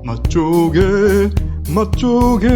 맛조개 맛조개.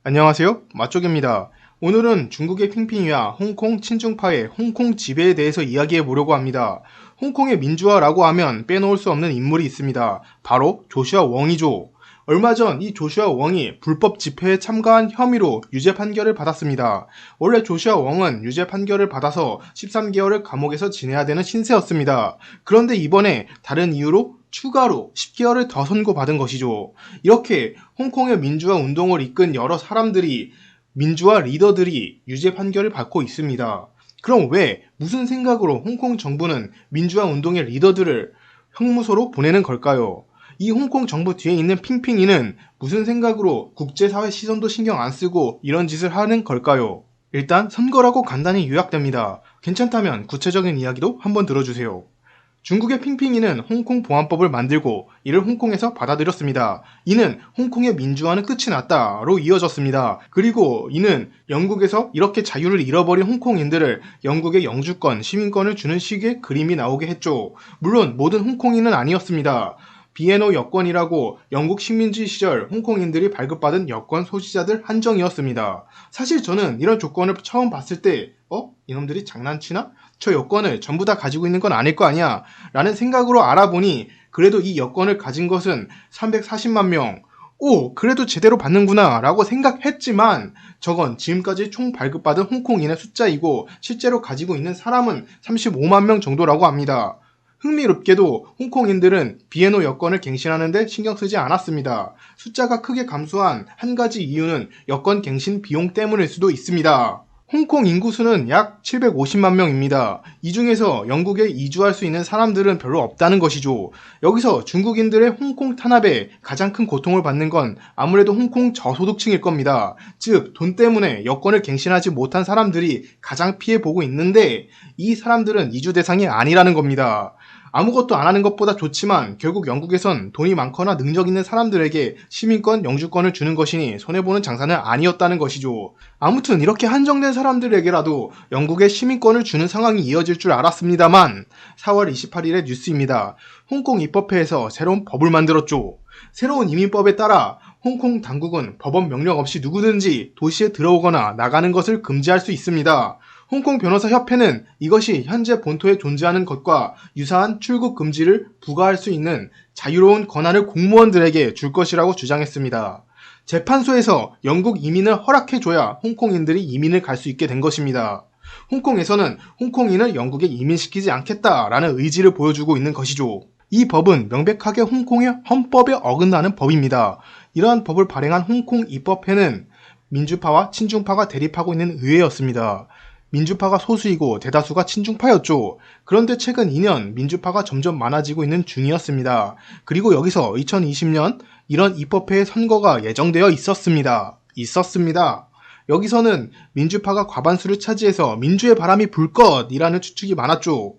안녕하세요, 맛조개입니다. 오늘은 중국의 핑핑이와 홍콩 친중파의 홍콩 지배에 대해서 이야기해 보려고 합니다. 홍콩의 민주화라고 하면 빼놓을 수 없는 인물이 있습니다. 바로 조슈아 웡이죠. 얼마 전 이 조슈아 웡이 불법 집회에 참가한 혐의로 유죄 판결을 받았습니다. 원래 조슈아 웡은 유죄 판결을 받아서 13개월을 감옥에서 지내야 되는 신세였습니다. 그런데 이번에 다른 이유로 추가로 10개월을 더 선고받은 것이죠. 이렇게 홍콩의 민주화 운동을 이끈 여러 사람들이, 민주화 리더들이 유죄 판결을 받고 있습니다. 그럼 왜, 무슨 생각으로 홍콩 정부는 민주화 운동의 리더들을 형무소로 보내는 걸까요? 이 홍콩 정부 뒤에 있는 핑핑이는 무슨 생각으로 국제사회 시선도 신경 안 쓰고 이런 짓을 하는 걸까요? 일단 선거라고 간단히 요약됩니다. 괜찮다면 구체적인 이야기도 한번 들어주세요. 중국의 핑핑이는 홍콩 보안법을 만들고 이를 홍콩에서 받아들였습니다. 이는 홍콩의 민주화는 끝이 났다로 이어졌습니다. 그리고 이는 영국에서 이렇게 자유를 잃어버린 홍콩인들을 영국의 영주권, 시민권을 주는 식의 그림이 나오게 했죠. 물론 모든 홍콩인은 아니었습니다. 비에노 여권이라고 영국 식민지 시절 홍콩인들이 발급받은 여권 소지자들 한정이었습니다. 사실 저는 이런 조건을 처음 봤을 때 이놈들이 장난치나? 저 여권을 전부 다 가지고 있는 건 아닐 거 아니야 라는 생각으로 알아보니 그래도 이 여권을 가진 것은 340만 명. 그래도 제대로 받는구나 라고 생각했지만 저건 지금까지 총 발급받은 홍콩인의 숫자이고 실제로 가지고 있는 사람은 35만 명 정도라고 합니다. 흥미롭게도 홍콩인들은 비에노 여권을 갱신하는데 신경 쓰지 않았습니다. 숫자가 크게 감소한 한 가지 이유는 여권 갱신 비용 때문일 수도 있습니다. 홍콩 인구수는 약 750만 명입니다. 이 중에서 영국에 이주할 수 있는 사람들은 별로 없다는 것이죠. 여기서 중국인들의 홍콩 탄압에 가장 큰 고통을 받는 건 아무래도 홍콩 저소득층일 겁니다. 즉, 돈 때문에 여권을 갱신하지 못한 사람들이 가장 피해보고 있는데 이 사람들은 이주 대상이 아니라는 겁니다. 아무것도 안 하는 것보다 좋지만 결국 영국에선 돈이 많거나 능력 있는 사람들에게 시민권, 영주권을 주는 것이니 손해보는 장사는 아니었다는 것이죠. 아무튼 이렇게 한정된 사람들에게라도 영국의 시민권을 주는 상황이 이어질 줄 알았습니다만 4월 28일의 뉴스입니다. 홍콩 입법회에서 새로운 법을 만들었죠. 새로운 이민법에 따라 홍콩 당국은 법원 명령 없이 누구든지 도시에 들어오거나 나가는 것을 금지할 수 있습니다. 홍콩 변호사 협회는 이것이 현재 본토에 존재하는 것과 유사한 출국 금지를 부과할 수 있는 자유로운 권한을 공무원들에게 줄 것이라고 주장했습니다. 재판소에서 영국 이민을 허락해줘야 홍콩인들이 이민을 갈 수 있게 된 것입니다. 홍콩에서는 홍콩인을 영국에 이민시키지 않겠다라는 의지를 보여주고 있는 것이죠. 이 법은 명백하게 홍콩의 헌법에 어긋나는 법입니다. 이러한 법을 발행한 홍콩 입법회는 민주파와 친중파가 대립하고 있는 의회였습니다. 민주파가 소수이고 대다수가 친중파였죠. 그런데 최근 2년 민주파가 점점 많아지고 있는 중이었습니다. 그리고 여기서 2020년 이런 입법회의 선거가 예정되어 있었습니다. 여기서는 민주파가 과반수를 차지해서 민주의 바람이 불 것이라는 추측이 많았죠.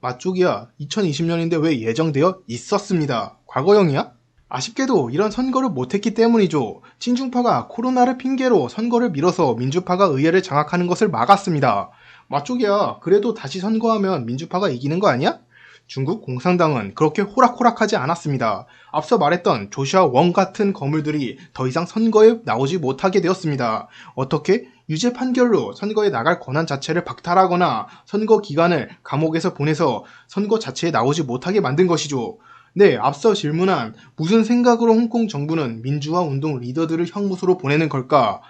맛쪽이야. 2020년인데 왜 예정되어 있었습니다. 과거형이야? 아쉽게도 이런 선거를 못했기 때문이죠. 친중파가 코로나를 핑계로 선거를 미뤄서 민주파가 의회를 장악하는 것을 막았습니다. 맛쪽이야. 그래도 다시 선거하면 민주파가 이기는 거 아니야? 중국 공산당은 그렇게 호락호락하지 않았습니다. 앞서 말했던 조슈아 웡 같은 거물들이 더 이상 선거에 나오지 못하게 되었습니다. 어떻게? 유죄 판결로 선거에 나갈 권한 자체를 박탈하거나 선거 기간을 감옥에서 보내서 선거 자체에 나오지 못하게 만든 것이죠. 네, 앞서 질문한 무슨 생각으로 홍콩 정부는 민주화 운동 리더들을 형무소로 보내는 걸까?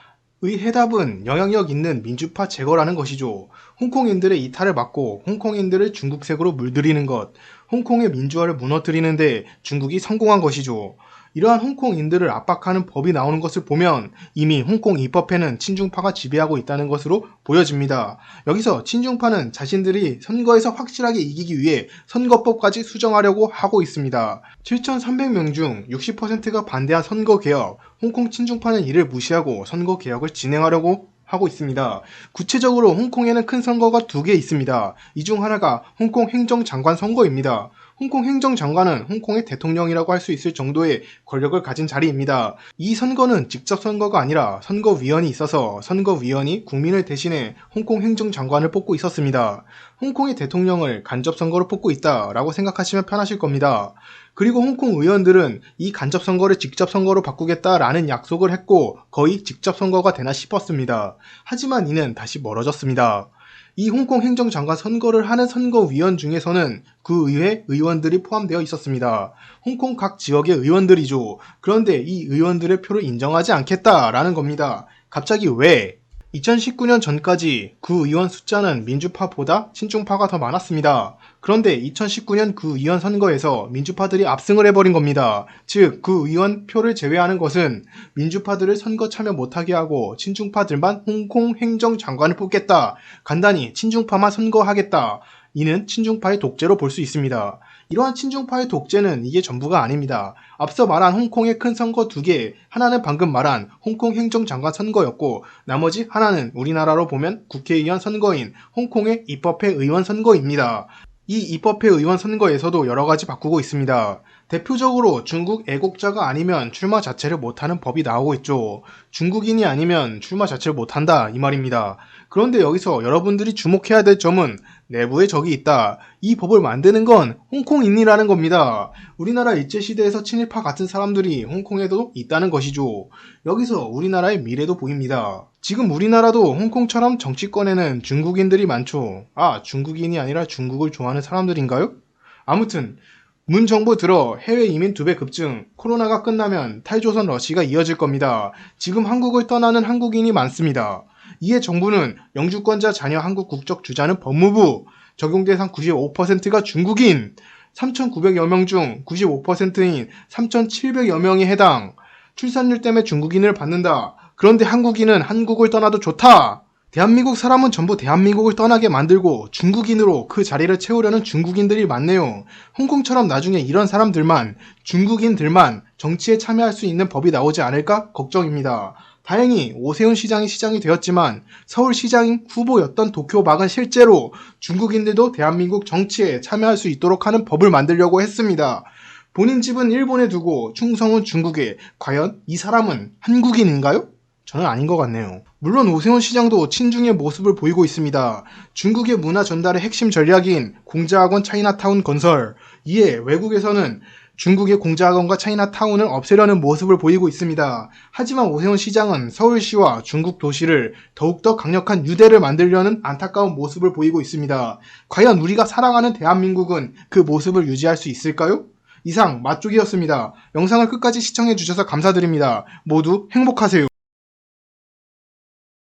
의 해답은 영향력 있는 민주파 제거라는 것이죠. 홍콩인들의 이탈을 막고 홍콩인들을 중국색으로 물들이는 것, 홍콩의 민주화를 무너뜨리는데 중국이 성공한 것이죠. 이러한 홍콩인들을 압박하는 법이 나오는 것을 보면 이미 홍콩 입법회는 친중파가 지배하고 있다는 것으로 보여집니다. 여기서 친중파는 자신들이 선거에서 확실하게 이기기 위해 선거법까지 수정하려고 하고 있습니다. 7,300명 중 60%가 반대한 선거개혁, 홍콩 친중파는 이를 무시하고 선거개혁을 진행하려고 하고 있습니다. 구체적으로 홍콩에는 큰 선거가 2개 있습니다. 이 중 하나가 홍콩 행정장관 선거입니다. 홍콩 행정장관은 홍콩의 대통령이라고 할 수 있을 정도의 권력을 가진 자리입니다. 이 선거는 직접 선거가 아니라 선거위원이 있어서 선거위원이 국민을 대신해 홍콩 행정장관을 뽑고 있었습니다. 홍콩의 대통령을 간접 선거로 뽑고 있다라고 생각하시면 편하실 겁니다. 그리고 홍콩 의원들은 이 간접 선거를 직접 선거로 바꾸겠다라는 약속을 했고 거의 직접 선거가 되나 싶었습니다. 하지만 이는 다시 멀어졌습니다. 이 홍콩 행정장관 선거를 하는 선거위원 중에서는 그 의회 의원들이 포함되어 있었습니다. 홍콩 각 지역의 의원들이죠. 그런데 이 의원들의 표를 인정하지 않겠다라는 겁니다. 갑자기 왜? 2019년 전까지 그 의원 숫자는 민주파보다 친중파가 더 많았습니다. 그런데 2019년 그 의원 선거에서 민주파들이 압승을 해버린 겁니다. 즉, 그 의원 표를 제외하는 것은 민주파들을 선거 참여 못하게 하고 친중파들만 홍콩 행정장관을 뽑겠다. 간단히 친중파만 선거하겠다. 이는 친중파의 독재로 볼 수 있습니다. 이러한 친중파의 독재는 이게 전부가 아닙니다. 앞서 말한 홍콩의 큰 선거 2개, 하나는 방금 말한 홍콩 행정장관 선거였고 나머지 하나는 우리나라로 보면 국회의원 선거인 홍콩의 입법회 의원 선거입니다. 이 입법회 의원 선거에서도 여러가지 바꾸고 있습니다. 대표적으로 중국 애국자가 아니면 출마 자체를 못하는 법이 나오고 있죠. 중국인이 아니면 출마 자체를 못한다 이 말입니다. 그런데 여기서 여러분들이 주목해야 될 점은 내부에 적이 있다. 이 법을 만드는 건 홍콩인이라는 겁니다. 우리나라 일제시대에서 친일파 같은 사람들이 홍콩에도 있다는 것이죠. 여기서 우리나라의 미래도 보입니다. 지금 우리나라도 홍콩처럼 정치권에는 중국인들이 많죠. 아, 중국인이 아니라 중국을 좋아하는 사람들인가요? 아무튼 문 정부 들어 해외 이민 2배 급증, 코로나가 끝나면 탈조선 러시가 이어질 겁니다. 지금 한국을 떠나는 한국인이 많습니다. 이에 정부는 영주권자 자녀 한국 국적 주자는 법무부, 적용 대상 95%가 중국인, 3,900여 명 중 95%인 3,700여 명이 해당, 출산율 때문에 중국인을 받는다. 그런데 한국인은 한국을 떠나도 좋다. 대한민국 사람은 전부 대한민국을 떠나게 만들고 중국인으로 그 자리를 채우려는 중국인들이 많네요. 홍콩처럼 나중에 이런 사람들만, 중국인들만 정치에 참여할 수 있는 법이 나오지 않을까 걱정입니다. 다행히 오세훈 시장이 시장이 되었지만 서울시장 후보였던 도쿄박은 실제로 중국인들도 대한민국 정치에 참여할 수 있도록 하는 법을 만들려고 했습니다. 본인 집은 일본에 두고 충성은 중국에. 과연 이 사람은 한국인인가요? 저는 아닌 것 같네요. 물론 오세훈 시장도 친중의 모습을 보이고 있습니다. 중국의 문화 전달의 핵심 전략인 공자학원 차이나타운 건설. 이에 외국에서는 중국의 공자학원과 차이나타운을 없애려는 모습을 보이고 있습니다. 하지만 오세훈 시장은 서울시와 중국 도시를 더욱더 강력한 유대를 만들려는 안타까운 모습을 보이고 있습니다. 과연 우리가 사랑하는 대한민국은 그 모습을 유지할 수 있을까요? 이상 맛쪽이었습니다. 영상을 끝까지 시청해주셔서 감사드립니다. 모두 행복하세요.